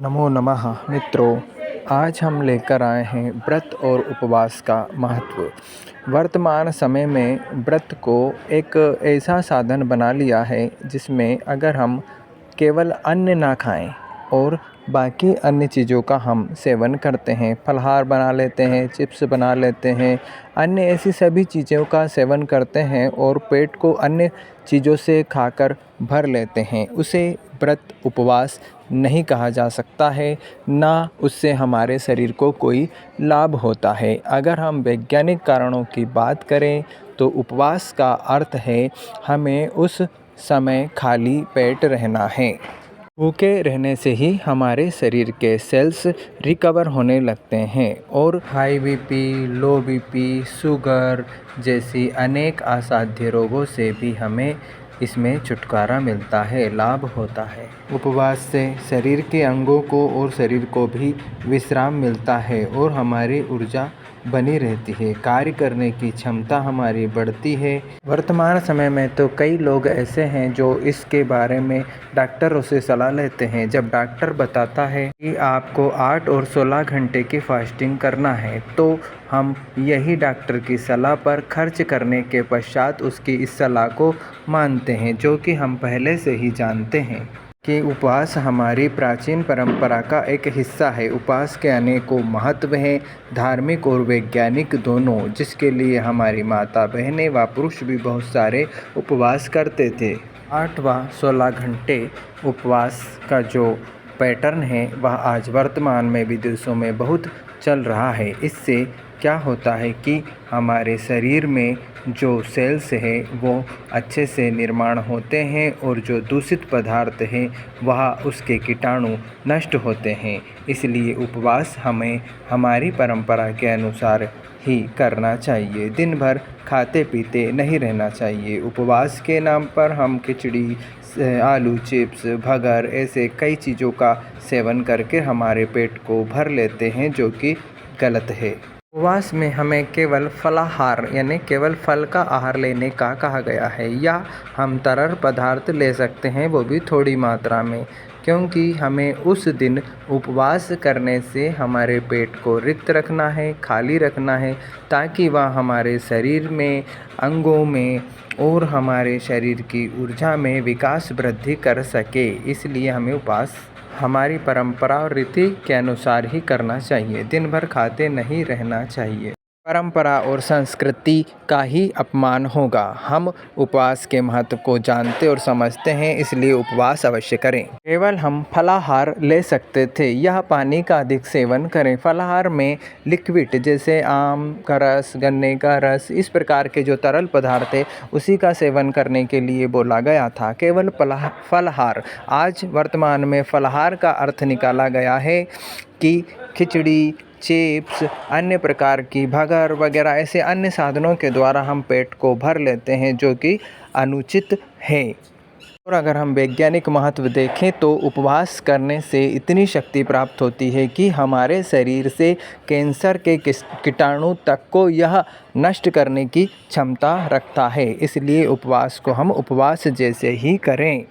नमो नमः मित्रों। आज हम लेकर आए हैं व्रत और उपवास का महत्व। वर्तमान समय में व्रत को एक ऐसा साधन बना लिया है जिसमें अगर हम केवल अन्न ना खाएं और बाकी अन्य चीज़ों का हम सेवन करते हैं, फलाहार बना लेते हैं, चिप्स बना लेते हैं, अन्य ऐसी सभी चीज़ों का सेवन करते हैं और पेट को अन्य चीज़ों से खाकर भर लेते हैं, उसे व्रत उपवास नहीं कहा जा सकता है, ना उससे हमारे शरीर को कोई लाभ होता है। अगर हम वैज्ञानिक कारणों की बात करें तो उपवास का अर्थ है हमें उस समय खाली पेट रहना है। भूखे रहने से ही हमारे शरीर के सेल्स रिकवर होने लगते हैं और हाई बीपी, लो बीपी, शुगर जैसी अनेक असाध्य रोगों से भी हमें इसमें छुटकारा मिलता है, लाभ होता है। उपवास से शरीर के अंगों को और शरीर को भी विश्राम मिलता है और हमारी ऊर्जा बनी रहती है, कार्य करने की क्षमता हमारी बढ़ती है। वर्तमान समय में तो कई लोग ऐसे हैं जो इसके बारे में डॉक्टरों से सलाह लेते हैं। जब डॉक्टर बताता है कि आपको 8 और 16 घंटे की फास्टिंग करना है तो हम यही डॉक्टर की सलाह पर खर्च करने के पश्चात उसकी इस सलाह को मानते हैं, जो कि हम पहले से ही जानते हैं कि उपवास हमारी प्राचीन परंपरा का एक हिस्सा है। उपवास के अनेकों महत्व हैं, धार्मिक और वैज्ञानिक दोनों, जिसके लिए हमारी माता बहनें व पुरुष भी बहुत सारे उपवास करते थे। 8 व 16 घंटे उपवास का जो पैटर्न है वह आज वर्तमान में विदेशों में बहुत चल रहा है। इससे क्या होता है कि हमारे शरीर में जो सेल्स है वो अच्छे से निर्माण होते हैं और जो दूषित पदार्थ हैं वह उसके कीटाणु नष्ट होते हैं। इसलिए उपवास हमें हमारी परंपरा के अनुसार ही करना चाहिए। दिन भर खाते पीते नहीं रहना चाहिए। उपवास के नाम पर हम खिचड़ी, आलू चिप्स, भगर ऐसे कई चीज़ों का सेवन करके हमारे पेट को भर लेते हैं, जो कि गलत है। उपवास में हमें केवल फलाहार यानी केवल फल का आहार लेने का कहा गया है, या हम तरल पदार्थ ले सकते हैं, वो भी थोड़ी मात्रा में, क्योंकि हमें उस दिन उपवास करने से हमारे पेट को रिक्त रखना है, खाली रखना है, ताकि वह हमारे शरीर में, अंगों में और हमारे शरीर की ऊर्जा में विकास वृद्धि कर सके। इसलिए हमें उपवास हमारी परंपरा और रीति के अनुसार ही करना चाहिए। दिन भर खाते नहीं रहना चाहिए। परंपरा और संस्कृति का ही अपमान होगा। हम उपवास के महत्व को जानते और समझते हैं, इसलिए उपवास अवश्य करें। केवल हम फलाहार ले सकते थे, यह पानी का अधिक सेवन करें। फलाहार में लिक्विड जैसे आम का रस, गन्ने का रस, इस प्रकार के जो तरल पदार्थ है उसी का सेवन करने के लिए बोला गया था। केवल फलाहार, आज वर्तमान में फलाहार का अर्थ निकाला गया है कि खिचड़ी, चिप्स, अन्य प्रकार की भगर वगैरह ऐसे अन्य साधनों के द्वारा हम पेट को भर लेते हैं, जो कि अनुचित है। और अगर हम वैज्ञानिक महत्व देखें तो उपवास करने से इतनी शक्ति प्राप्त होती है कि हमारे शरीर से कैंसर के कीटाणु तक को यह नष्ट करने की क्षमता रखता है। इसलिए उपवास को हम उपवास जैसे ही करें।